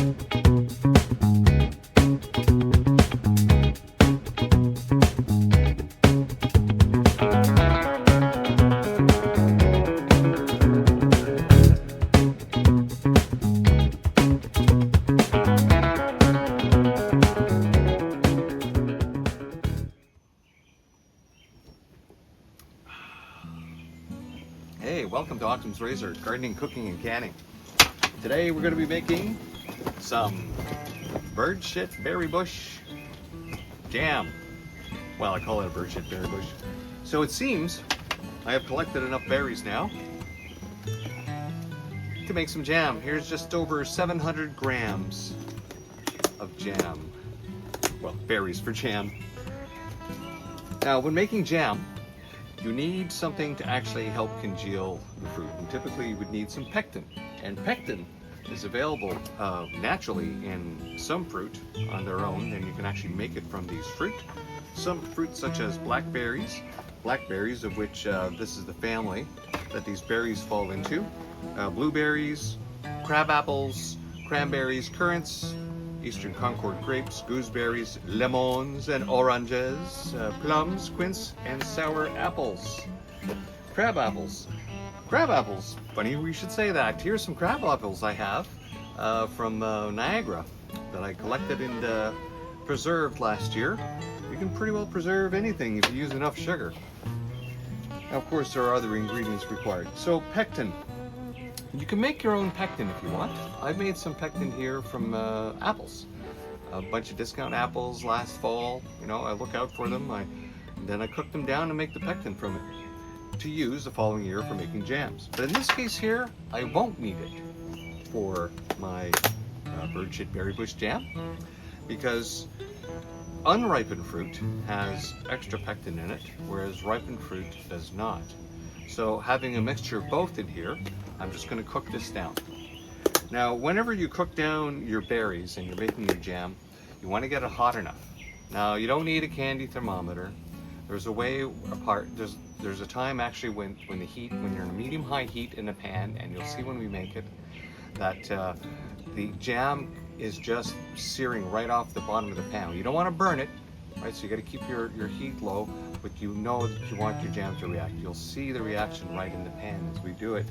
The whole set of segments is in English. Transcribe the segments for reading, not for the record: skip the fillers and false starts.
Hey, welcome to Occam's Razor, Gardening, Cooking, and Canning. Today we're going to be making some bird shit berry bush jam. Well, I call it a bird shit berry bush. So it seems I have collected enough berries now to make some jam. Here's just over 700 grams of jam. Well, berries for jam. Now, when making jam, you need something to actually help congeal the fruit, and typically you would need some pectin. And pectin is available naturally in some fruit on their own, and you can actually make it from these fruit. Some fruits such as blackberries of which this is the family that these berries fall into, blueberries, crab apples, cranberries, currants, Eastern Concord grapes, gooseberries, lemons and oranges, plums, quince, and sour apples. Crab apples. Crab apples. Funny we should say that. Here's some crab apples I have from Niagara that I collected and preserved last year. You can pretty well preserve anything if you use enough sugar. Now, of course, there are other ingredients required. So, pectin. You can make your own pectin if you want. I've made some pectin here from apples. A bunch of discount apples last fall. You know, I look out for them. Then I cook them down and make the pectin from it to use the following year for making jams. But in this case here, I won't need it for my bird shit berry bush jam because unripened fruit has extra pectin in it, whereas ripened fruit does not. So having a mixture of both in here, I'm just going to cook this down. Now, whenever you cook down your berries and you're making your jam, you want to get it hot enough. Now, you don't need a candy thermometer. There's a way apart. There's a time actually when you're in a medium-high heat in a pan, and you'll see when we make it that the jam is just searing right off the bottom of the pan. You don't want to burn it, right? So you got to keep your heat low, but you know that you want your jam to react. You'll see the reaction right in the pan as we do it.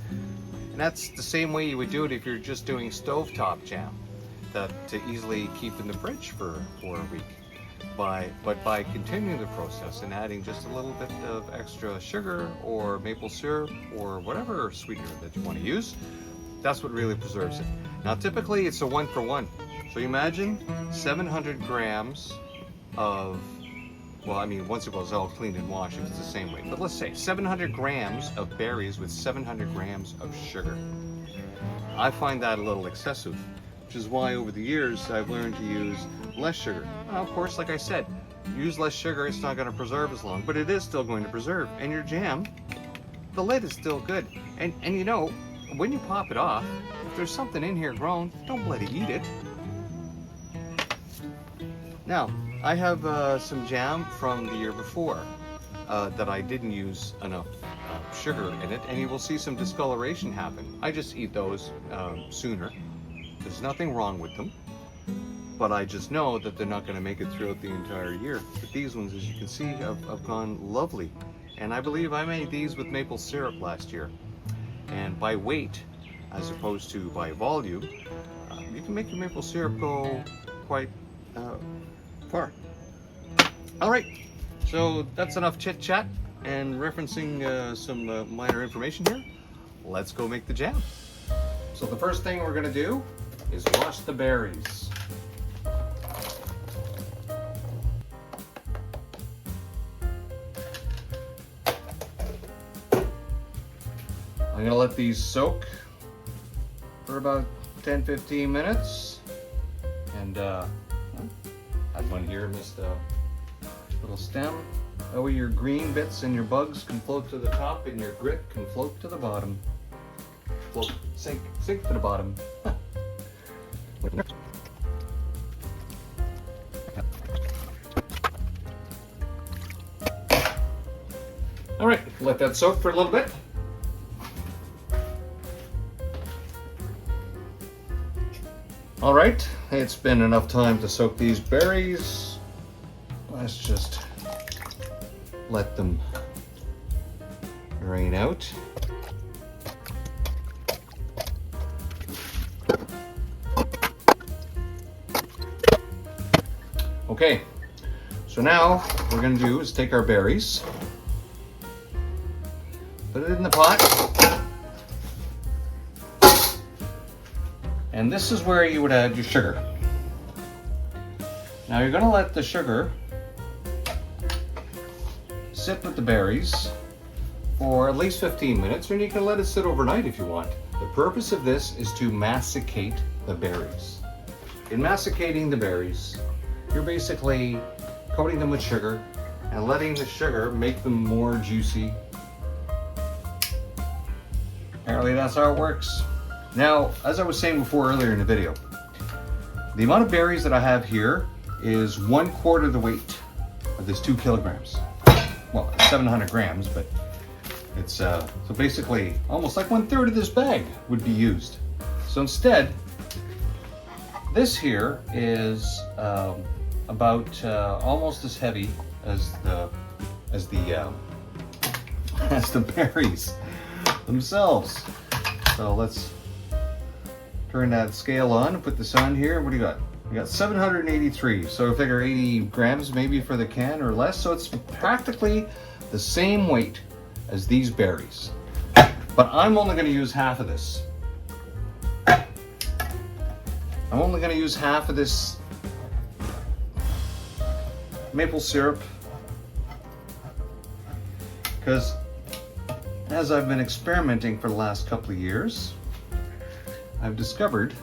And that's the same way you would do it if you're just doing stovetop jam, to easily keep in the fridge for a week. But by continuing the process and adding just a little bit of extra sugar or maple syrup or whatever sweetener that you want to use, that's what really preserves it. Now, typically it's a 1-for-1. So you imagine 700 grams of, well, I mean, once it was all cleaned and washed, if it's the same weight. But let's say 700 grams of berries with 700 grams of sugar. I find that a little excessive, which is why over the years I've learned to use less sugar. Now, of course, like I said, use less sugar, it's not going to preserve as long, but it is still going to preserve. And your jam, the lid is still good. And you know, when you pop it off, if there's something in here growing, don't bloody eat it. Now, I have some jam from the year before that I didn't use enough sugar in it, and you will see some discoloration happen. I just eat those sooner. There's nothing wrong with them, but I just know that they're not going to make it throughout the entire year. But these ones, as you can see, have gone lovely. And I believe I made these with maple syrup last year. And by weight, as opposed to by volume, you can make your maple syrup go quite far. All right, so that's enough chit chat and referencing some minor information here. Let's go make the jam. So the first thing we're gonna do is wash the berries. I'm gonna let these soak for about 10-15 minutes, and add one here in this little stem. That way your green bits and your bugs can float to the top and your grit can float to the bottom. Float, sink to the bottom. All right, let that soak for a little bit. All right, it's been enough time to soak these berries. Let's just let them drain out. Okay, so now what we're gonna do is take our berries, put it in the pot, and this is where you would add your sugar. Now you're gonna let the sugar sit with the berries for at least 15 minutes, or you can let it sit overnight if you want. The purpose of this is to massacate the berries. In masticating the berries, you're basically coating them with sugar and letting the sugar make them more juicy. Apparently that's how it works. Now, as I was saying before earlier in the video, the amount of berries that I have here is 1/4 the weight of this 2 kilograms. Well, it's 700 grams, but it's so basically almost like 1/3 of this bag would be used. So instead, this here is about almost as heavy as the berries themselves. So let's turn that scale on and put this on here. What do you got? We got 783. So I figure 80 grams maybe for the can or less. So it's practically the same weight as these berries. But I'm only going to use half of this. I'm only going to use half of this maple syrup because as I've been experimenting for the last couple of years, I've discovered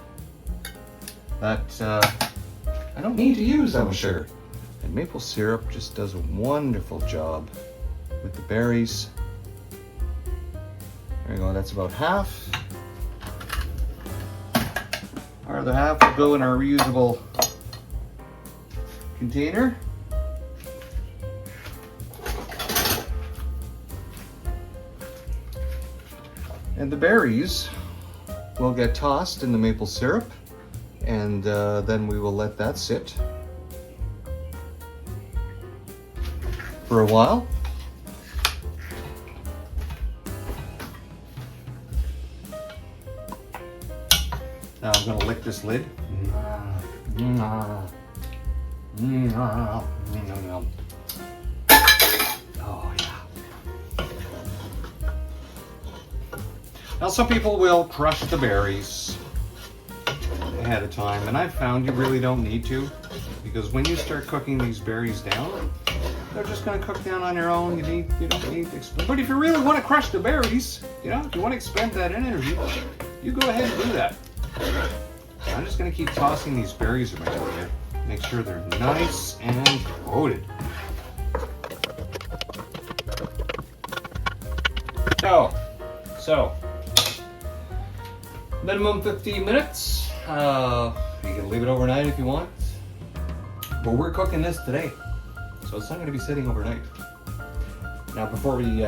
that I don't need to use that much sugar. And maple syrup just does a wonderful job with the berries. There you go, that's about half. Our other half will go in our reusable container. And the berries will get tossed in the maple syrup, and then we will let that sit for a while. Now I'm going to lick this lid. Oh yeah. Now some people will crush the berries ahead of time, and I've found you really don't need to, because when you start cooking these berries down, they're just going to cook down on their own. You don't need to expend. But if you really want to crush the berries, if you want to expend that energy, you go ahead and do that. I'm just going to keep tossing these berries around here. Make sure they're nice and coated. So minimum 15 minutes. You can leave it overnight if you want. But we're cooking this today, so it's not going to be sitting overnight. Now before we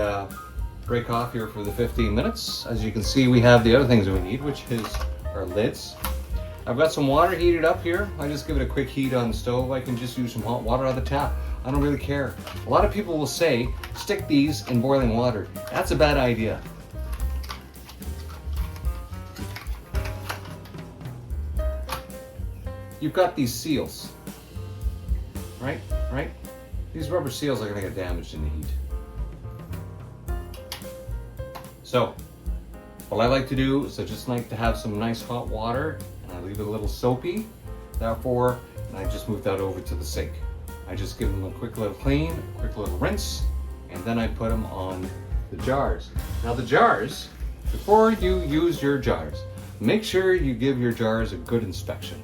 break off here for the 15 minutes, as you can see, we have the other things that we need, which is our lids. I've got some water heated up here. I just give it a quick heat on the stove. I can just use some hot water out of the tap. I don't really care. A lot of people will say, stick these in boiling water. That's a bad idea. You've got these seals, right? These rubber seals are gonna get damaged in the heat. So, what I like to do is I just like to have some nice hot water, and I leave it a little soapy. Therefore, and I just move that over to the sink. I just give them a quick little clean, a quick little rinse, and then I put them on the jars. Now the jars, before you use your jars, make sure you give your jars a good inspection,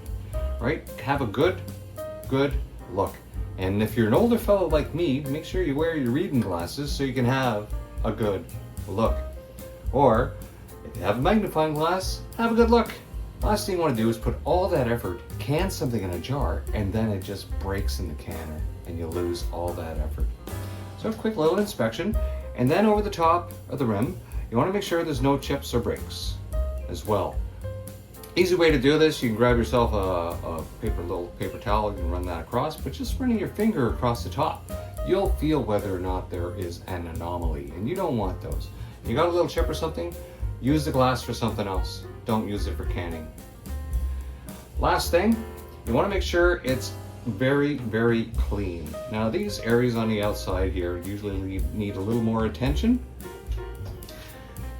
right? Have a good look. And if you're an older fellow like me, make sure you wear your reading glasses so you can have a good look. Or, if you have a magnifying glass, have a good look. Last thing you want to do is put all that effort, can something in a jar, and then it just breaks in the canner and you lose all that effort. So a quick little inspection, and then over the top of the rim, you want to make sure there's no chips or breaks as well. Easy way to do this, you can grab yourself a little paper towel, you can run that across, but just running your finger across the top, you'll feel whether or not there is an anomaly, and you don't want those. You got a little chip or something, use the glass for something else. Don't use it for canning. Last thing, you want to make sure it's very, very clean. Now these areas on the outside here usually need a little more attention.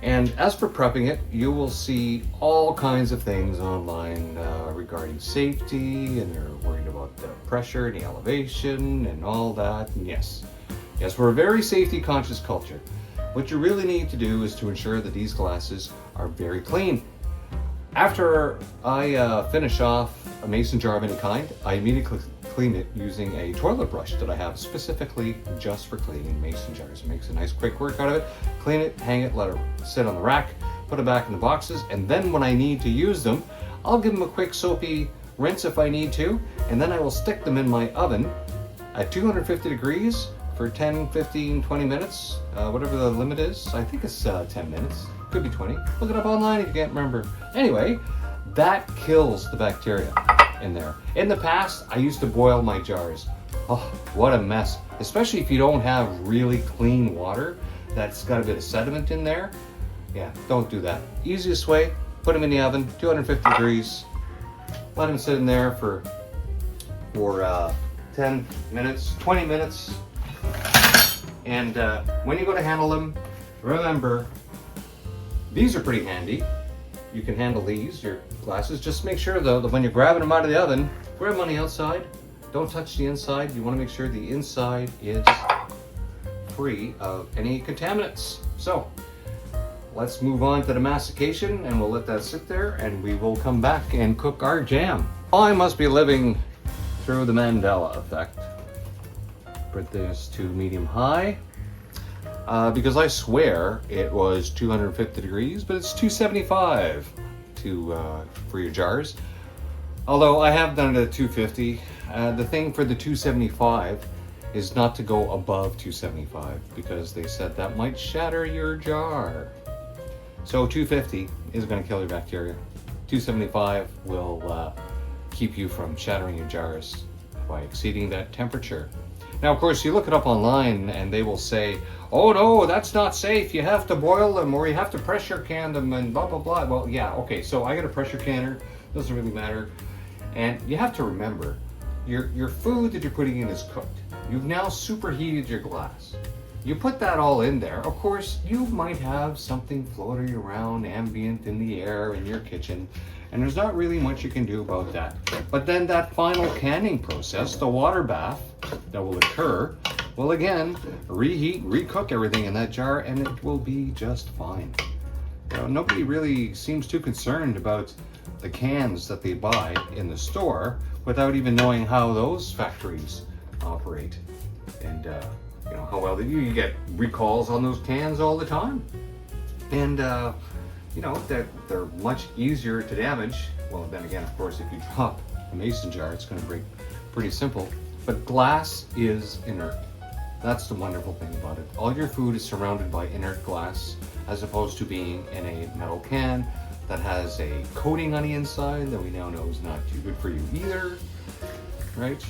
And as for prepping it, you will see all kinds of things online regarding safety, and they're worried about the pressure and the elevation and all that. And yes, we're a very safety conscious culture. What you really need to do is to ensure that these glasses are very clean. After I finish off a mason jar of any kind, I immediately clean it using a toilet brush that I have specifically just for cleaning mason jars. It makes a nice quick work out of it. Clean it, hang it, let it sit on the rack, put it back in the boxes, and then when I need to use them, I'll give them a quick soapy rinse if I need to, and then I will stick them in my oven at 250 degrees for 10, 15, 20 minutes, whatever the limit is. I think it's 10 minutes, could be 20. Look it up online if you can't remember. Anyway, that kills the bacteria in there. In the past, I used to boil my jars. Oh, what a mess. Especially if you don't have really clean water that's got a bit of sediment in there. Yeah, don't do that. Easiest way, put them in the oven, 250 degrees. Let them sit in there for 10 minutes, 20 minutes. And when you go to handle them, remember, these are pretty handy. You can handle these, your glasses. Just make sure though that when you're grabbing them out of the oven, grab them on the outside. Don't touch the inside. You want to make sure the inside is free of any contaminants. So let's move on to the mastication, and we'll let that sit there, and we will come back and cook our jam. I must be living through the Mandela effect. Put this to medium high. Because I swear it was 250 degrees, but it's 275 for your jars. Although I have done it at 250. The thing for the 275 is not to go above 275, because they said that might shatter your jar. So 250 is going to kill your bacteria. 275 will keep you from shattering your jars by exceeding that temperature. Now, of course, you look it up online and they will say, oh no, that's not safe. You have to boil them, or you have to pressure can them, and blah, blah, blah. Well, yeah, okay, so I got a pressure canner. Doesn't really matter. And you have to remember, your food that you're putting in is cooked. You've now superheated your glass. You put that all in there. Of course, you might have something floating around ambient in the air in your kitchen, and there's not really much you can do about that. But then that final canning process, the water bath that will occur, will again reheat, recook everything in that jar, and it will be just fine. Nobody really seems too concerned about the cans that they buy in the store without even knowing how those factories operate. And you know how well they do. You get recalls on those cans all the time. And you know, that they're much easier to damage. Well, then again, of course, if you drop a mason jar, it's going to break pretty simple. But glass is inert. That's the wonderful thing about it. All your food is surrounded by inert glass, as opposed to being in a metal can that has a coating on the inside that we now know is not too good for you either, right?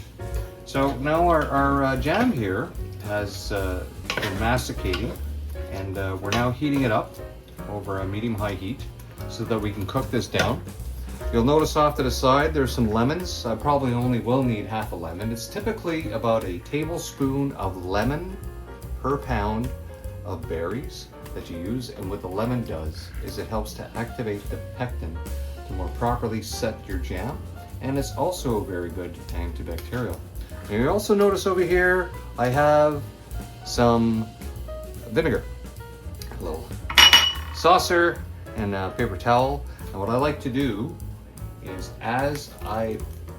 So now our jam here has been masticating, and we're now heating it up over a medium-high heat so that we can cook this down. You'll notice off to the side there's some lemons. I probably only will need half a lemon. It's typically about a tablespoon of lemon per pound of berries that you use, and what the lemon does is it helps to activate the pectin to more properly set your jam, and it's also very good antibacterial. And you also notice over here I have some vinegar, a little saucer and a paper towel. And what I like to do is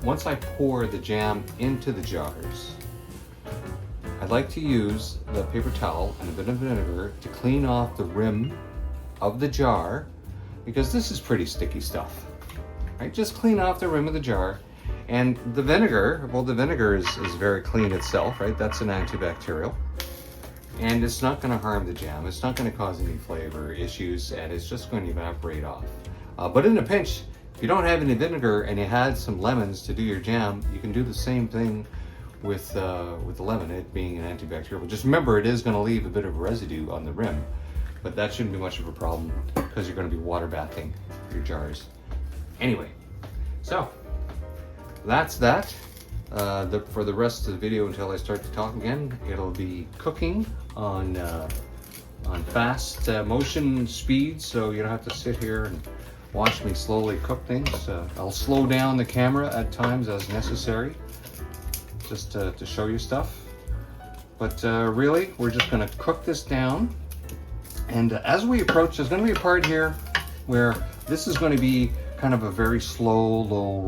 once I pour the jam into the jars, I'd like to use the paper towel and a bit of vinegar to clean off the rim of the jar, because this is pretty sticky stuff, right? Just clean off the rim of the jar. And the vinegar, well, the vinegar is very clean itself, right? That's an antibacterial. And it's not going to harm the jam. It's not going to cause any flavor issues, and it's just going to evaporate off. But in a pinch, If you don't have any vinegar and you had some lemons to do your jam, you can do the same thing with the lemon, it being an antibacterial. Just remember, it is going to leave a bit of residue on the rim, but that shouldn't be much of a problem because you're going to be water bathing your jars. Anyway, so that's that. For the rest of the video, until I start to talk again, it'll be cooking on fast motion speed, so you don't have to sit here and watch me slowly cook things. I'll slow down the camera at times as necessary, just to show you stuff. But really, we're just going to cook this down. And as we approach, there's going to be a part here where this is going to be kind of a very slow, low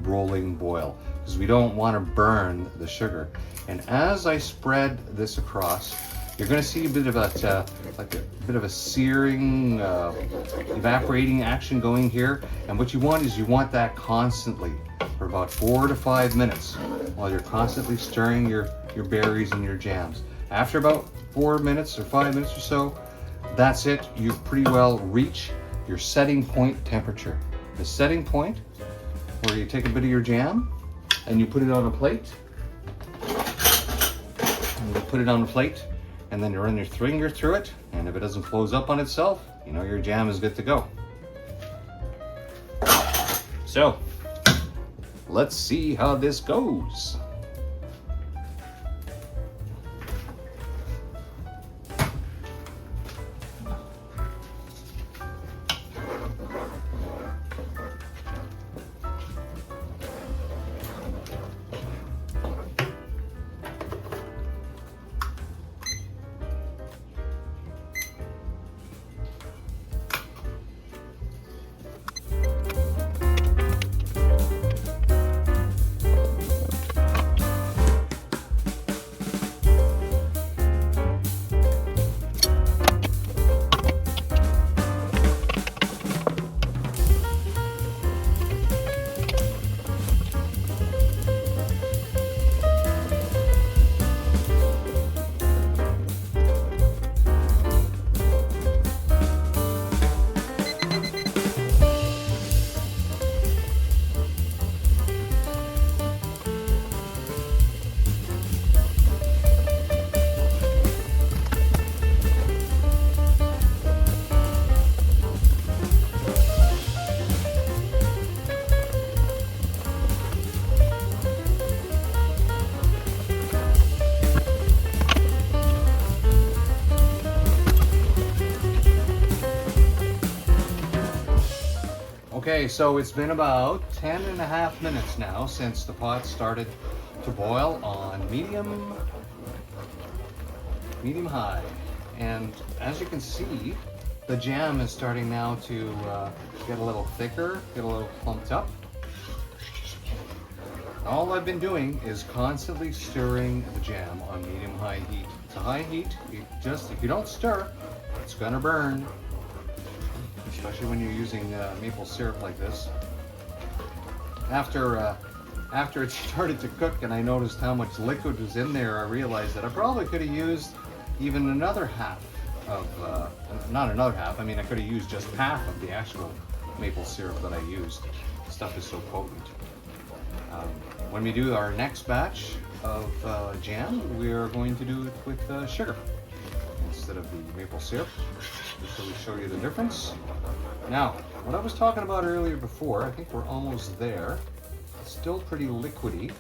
rolling boil, because we don't want to burn the sugar. And as I spread this across, you're going to see a bit of a searing, evaporating action going here. And what you want is that constantly for about 4 to 5 minutes while you're constantly stirring your berries and your jams. After about 4 minutes or 5 minutes or so, that's it. You've pretty well reached your setting point temperature. The setting point where you take a bit of your jam and you put it on a plate. And you put it on a plate, and then you run your finger through it, and if it doesn't close up on itself, you know your jam is good to go. So, let's see how this goes. Okay, so it's been about 10.5 minutes now since the pot started to boil on medium high. And as you can see, the jam is starting now to get a little thicker, get a little clumped up. All I've been doing is constantly stirring the jam on medium-high heat. It's a high heat, if you don't stir, it's gonna burn. Especially when you're using maple syrup like this. After it started to cook and I noticed how much liquid was in there, I realized that I probably could have used even another half of, not another half, I mean I could have used just half of the actual maple syrup that I used. The stuff is so potent. When we do our next batch of jam, we are going to do it with sugar instead of the maple syrup, just so we show you the difference. Now, what I was talking about earlier before, I think we're almost there. It's still pretty liquidy.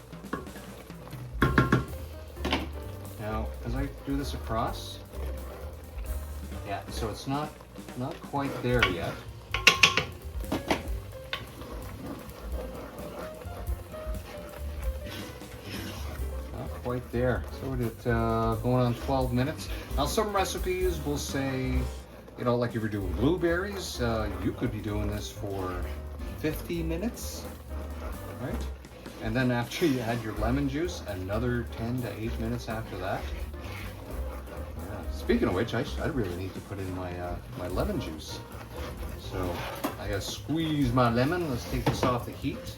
Now, as I do this across, yeah, so it's not quite there yet. Quite there. So it's going on 12 minutes. Now some recipes will say, you know, like if you're doing blueberries, you could be doing this for 50 minutes, right? And then after you add your lemon juice, another 10 to 8 minutes after that. Yeah. Speaking of which, I really need to put in my lemon juice. So I gotta squeeze my lemon. Let's take this off the heat.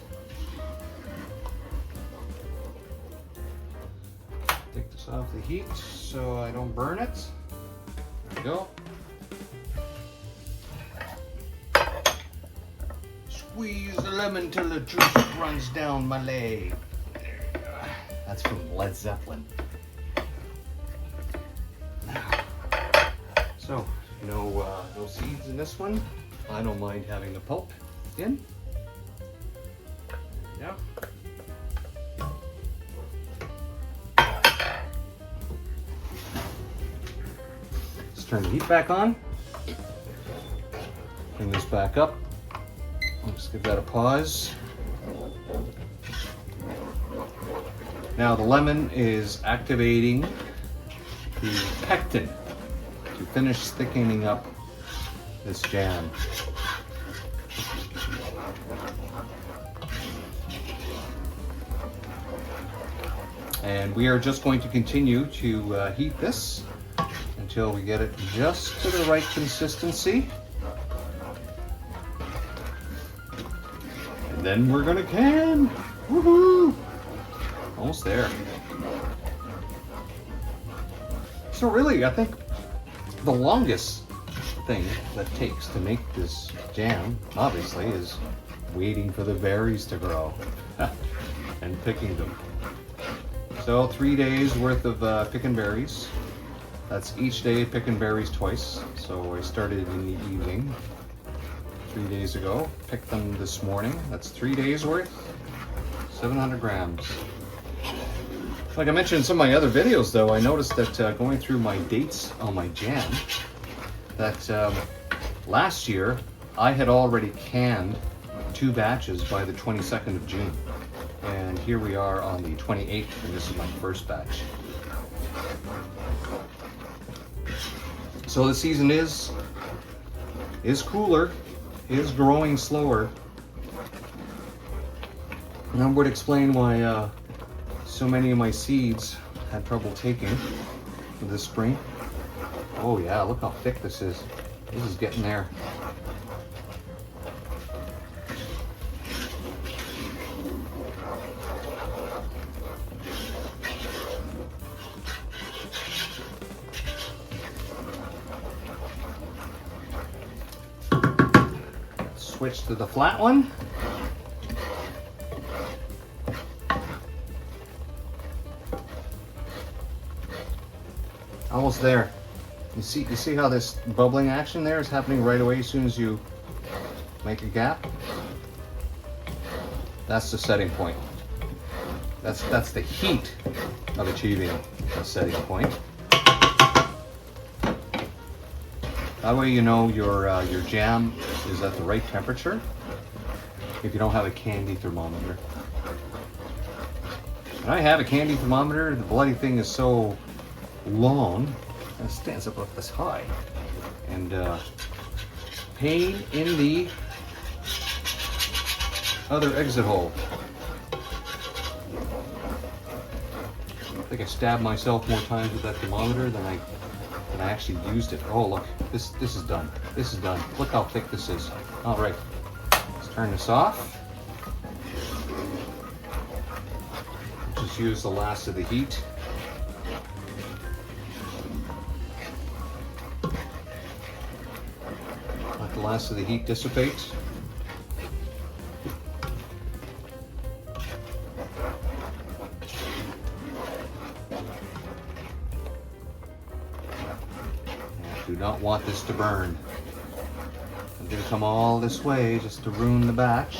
Take this off the heat so I don't burn it. There we go. Squeeze the lemon till the juice runs down my leg. That's from Led Zeppelin. So, no seeds in this one. I don't mind having the pulp in. Yeah. Let's turn the heat back on. Bring this back up. Let's give that a pause. Now the lemon is activating the pectin to finish thickening up this jam. And we are just going to continue to heat this until we get it just to the right consistency. And then we're gonna can. Woohoo! Almost there. So really, I think the longest thing that takes to make this jam, obviously, is waiting for the berries to grow and picking them. So 3 days worth of picking berries. That's each day picking berries twice. So I started in the evening 3 days ago, picked them this morning. That's 3 days worth, 700 grams. Like I mentioned in some of my other videos though, I noticed that going through my dates on my jam, that last year I had already canned 2 batches by the 22nd of June. And here we are on the 28th, and this is my first batch. So the season is cooler, is growing slower. And that would explain why so many of my seeds had trouble taking this spring. Oh yeah, look how thick this is. This is getting there. Switch to the flat one. Almost there. You see how this bubbling action there is happening right away as soon as you make a gap? That's the setting point. That's the heat of achieving a setting point. That way you know your jam is at the right temperature if you don't have a candy thermometer. And I have a candy thermometer. The bloody thing is so long and it stands up this high. And pain in the other exit hole. I think I stabbed myself more times with that thermometer than I actually used it. Oh look, this is done. This is done. Look how thick this is. All right, let's turn this off. Just use the last of the heat. Let the last of the heat dissipate. Do not want this to burn. I'm going to come all this way just to ruin the batch.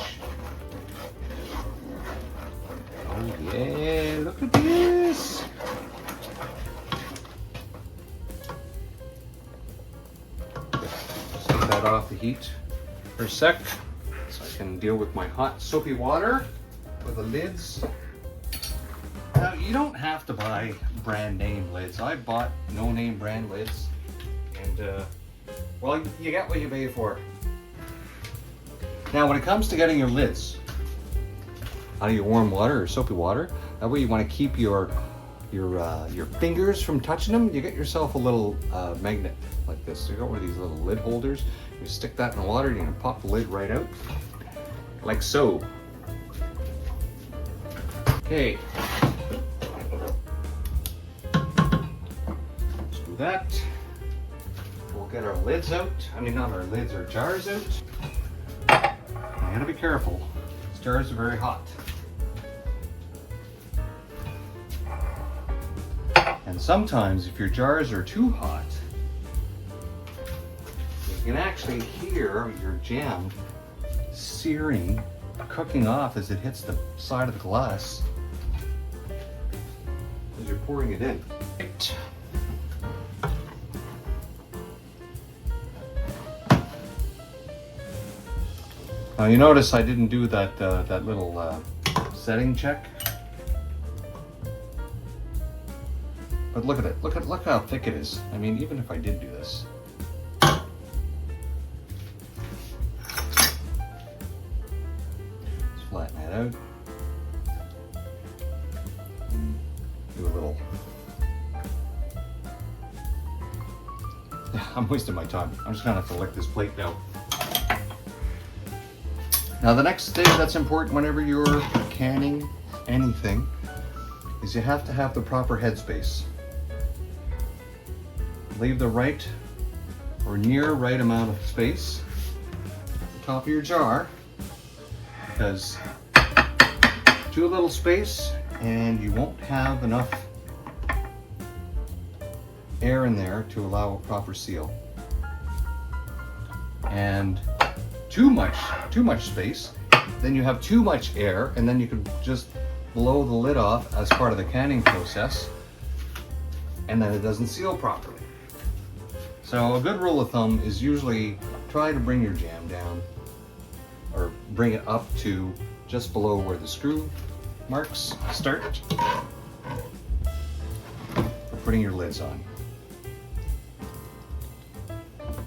Oh yeah, look at this. Just take that off the heat for a sec so I can deal with my hot soapy water with the lids. Now you don't have to buy brand name lids. I bought no name brand lids. And well, you get what you pay for. Now when it comes to getting your lids out of your warm water or soapy water, that way you want to keep your fingers from touching them, you get yourself a little magnet like this. So you got one of these little lid holders, you stick that in the water, you can pop the lid right out like so. Okay, let's do that. We'll get our lids out. I mean, not our lids, our jars out. you gotta be careful. These jars are very hot. And sometimes if your jars are too hot, you can actually hear your jam searing, cooking off as it hits the side of the glass as you're pouring it in. Right. Now you notice I didn't do that that little setting check. But look at it. Look how thick it is. I mean, even if I did do this. Let's flatten that out. Do a little. I'm wasting my time. I'm just gonna have to lick this plate now. Now the next thing that's important whenever you're canning anything is you have to have the proper headspace. Leave the right or near right amount of space at the top of your jar, because too little space and you won't have enough air in there to allow a proper seal. And too much space, then you have too much air, and then you could just blow the lid off as part of the canning process, and then it doesn't seal properly. So a good rule of thumb is usually try to bring your jam down, or bring it up to just below where the screw marks start for putting your lids on.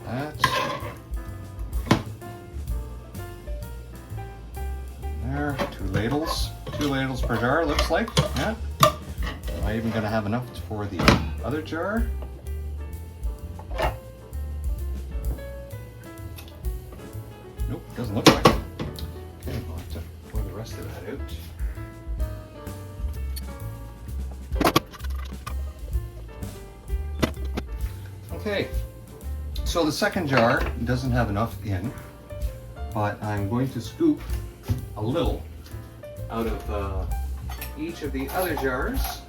That's there. 2 ladles per jar looks like. Yeah. Am I even going to have enough for the other jar? Nope, doesn't look like it. Okay, I'll have to pour the rest of that out. Okay, so the second jar doesn't have enough in, but I'm going to scoop a little out of each of the other jars.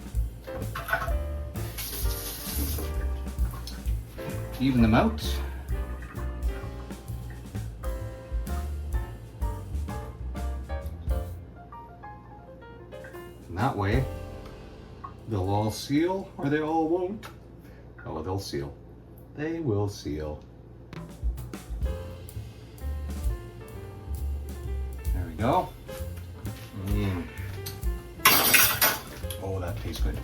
Even them out. And that way, they'll all seal, or they all won't. Oh, they'll seal. They will seal. There we go. Oh, that tastes good.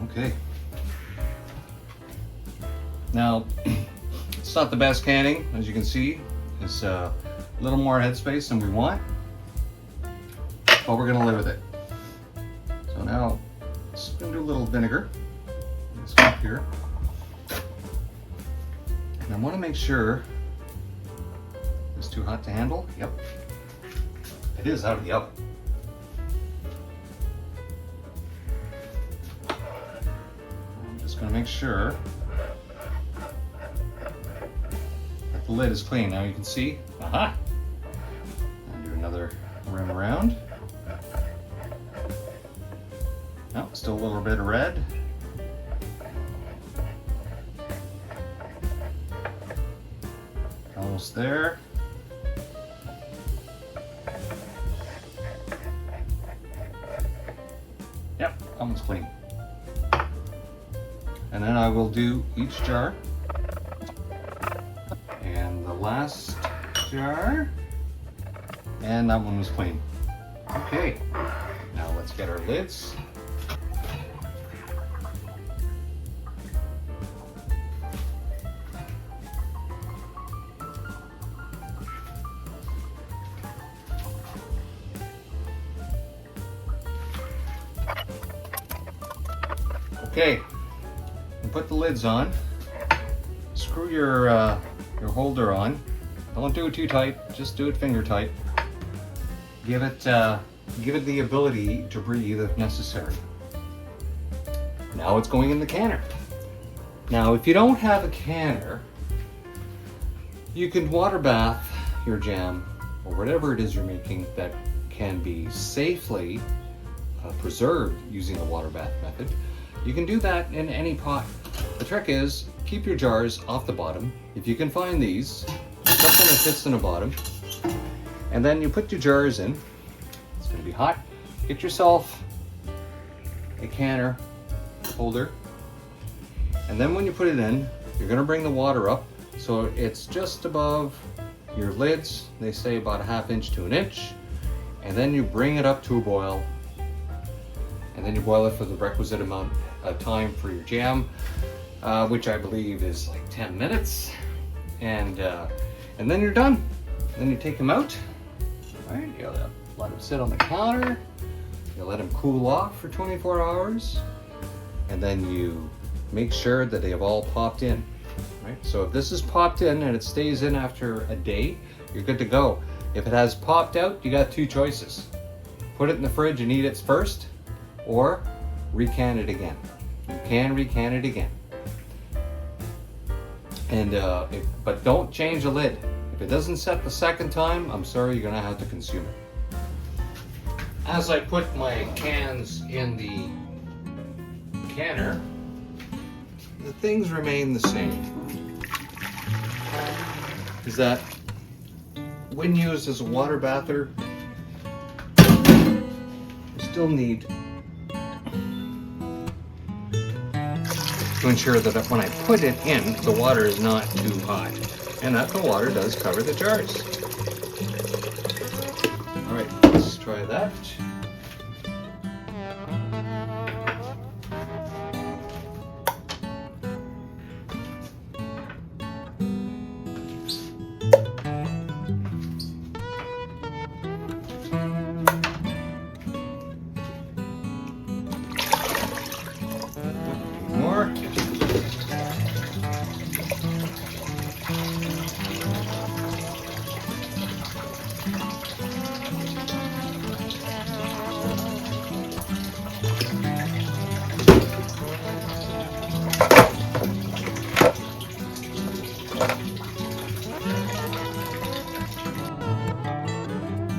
Okay. Now, it's not the best canning, as you can see. It's a little more headspace than we want, but we're gonna live with it. So now, let's do a little vinegar. This cup here. And I want to make sure it's too hot to handle. Yep. It is out of the oven. I'm just going to make sure that the lid is clean. Now you can see, aha! And do another rim around. No, still a little bit of red. Almost there. Yep, almost clean. And then I will do each jar. And the last jar. And that one was clean. Okay, now let's get our lids. Okay, and put the lids on. Screw your holder on. Don't do it too tight. Just do it finger tight. Give it the ability to breathe if necessary. Now it's going in the canner. Now, if you don't have a canner, You can water bath your jam or whatever it is you're making that can be safely preserved using the water bath method. You can do that in any pot. The trick is keep your jars off the bottom. If you can find these, something that fits in the bottom, and then you put your jars in. It's going to be hot. Get yourself a canner holder, and then when you put it in, you're going to bring the water up so it's just above your lids. They say about a ½ inch to an inch, and then you bring it up to a boil, and then you boil it for the requisite amount of time for your jam, which I believe is like 10 minutes, and then you're done. Then you take them out. Right, you let them sit on the counter. You let them cool off for 24 hours, and then you make sure that they have all popped in. Right? So if this is popped in and it stays in after a day, you're good to go. If it has popped out, you got two choices. Put it in the fridge and eat it first, or recant it again. You can recant it again. And but don't change the lid. If it doesn't set the second time, I'm sorry, you're gonna have to consume it. As I put my cans in the canner, the things remain the same. Is that when used as a water bather, you still need to ensure that when I put it in, the water is not too hot, and that the water does cover the jars. All right, let's try that. More.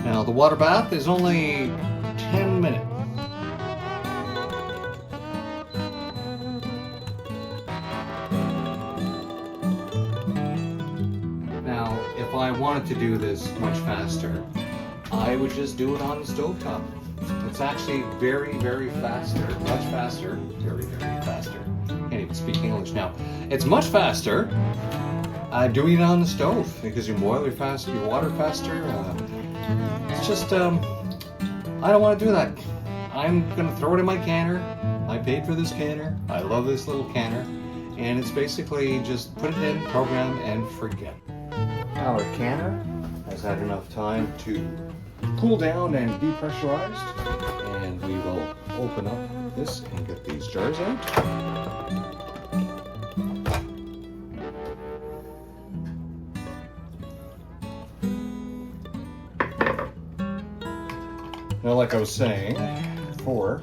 Now the water bath is only 10 minutes. Now, if I wanted to do this much faster, I would just do it on the stovetop. It's actually very, very faster, much faster, very, very faster. Can't even speak English now. It's much faster doing it on the stove because you boil your water faster. It's just, I don't want to do that. I'm going to throw it in my canner. I paid for this canner. I love this little canner. And it's basically just put it in, program, and forget. Our canner has had enough time to cool down and depressurize. And we will open up this and get these jars out. Now, like I was saying before,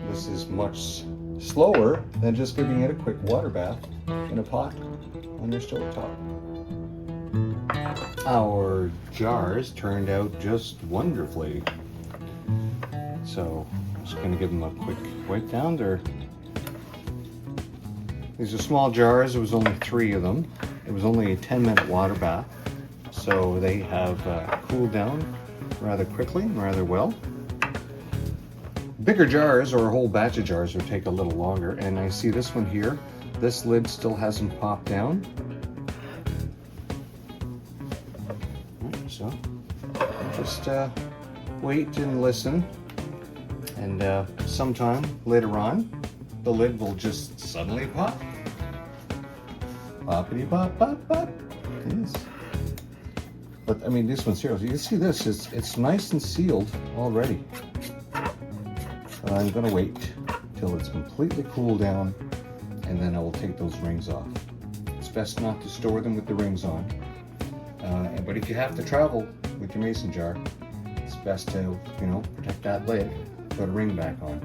this is much slower than just giving it a quick water bath in a pot on your stovetop. Our jars turned out just wonderfully. So I'm just going to give them a quick wipe down. These are small jars. There was only 3 of them. It was only a 10-minute water bath. So they have cooled down rather quickly and rather well. Bigger jars or a whole batch of jars would take a little longer, and I see this one here, this lid still hasn't popped down. So just wait and listen, and sometime later on the lid will just suddenly pop. Poppity pop pop pop. Yes. But I mean, this one's here. You can see this, it's nice and sealed already. But I'm gonna wait till it's completely cooled down, and then I will take those rings off. It's best not to store them with the rings on. But if you have to travel with your mason jar, it's best to, protect that lid, put a ring back on.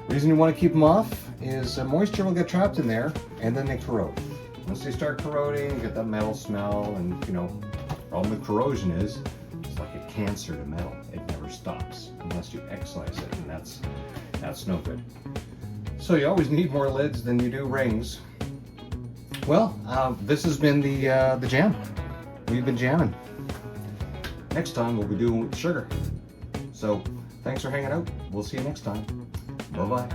The reason you want to keep them off is moisture will get trapped in there, and then they corrode. Once they start corroding, you get that metal smell, and you know, the problem with corrosion is it's like a cancer to metal. It never stops unless you excise it, and that's no good. So you always need more lids than you do rings. Well, this has been the jam. We've been jamming. Next time we'll be doing with sugar. So thanks for hanging out. We'll see you next time. Bye-bye.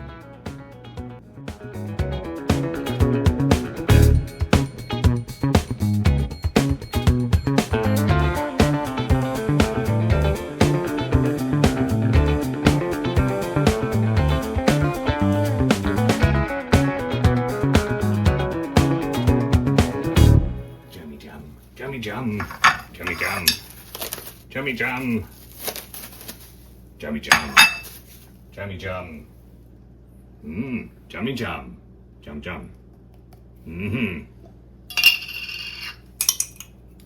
Jummy jum, jummy jum, jummy jum, jummy jum, jummy jum, jummy jum, jum jum,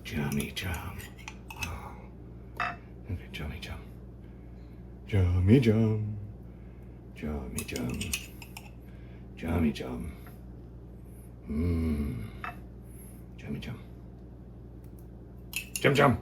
jummy jum, jummy jum, jummy jum, jummy jum, jummy jum, jummy jum. Jum jum.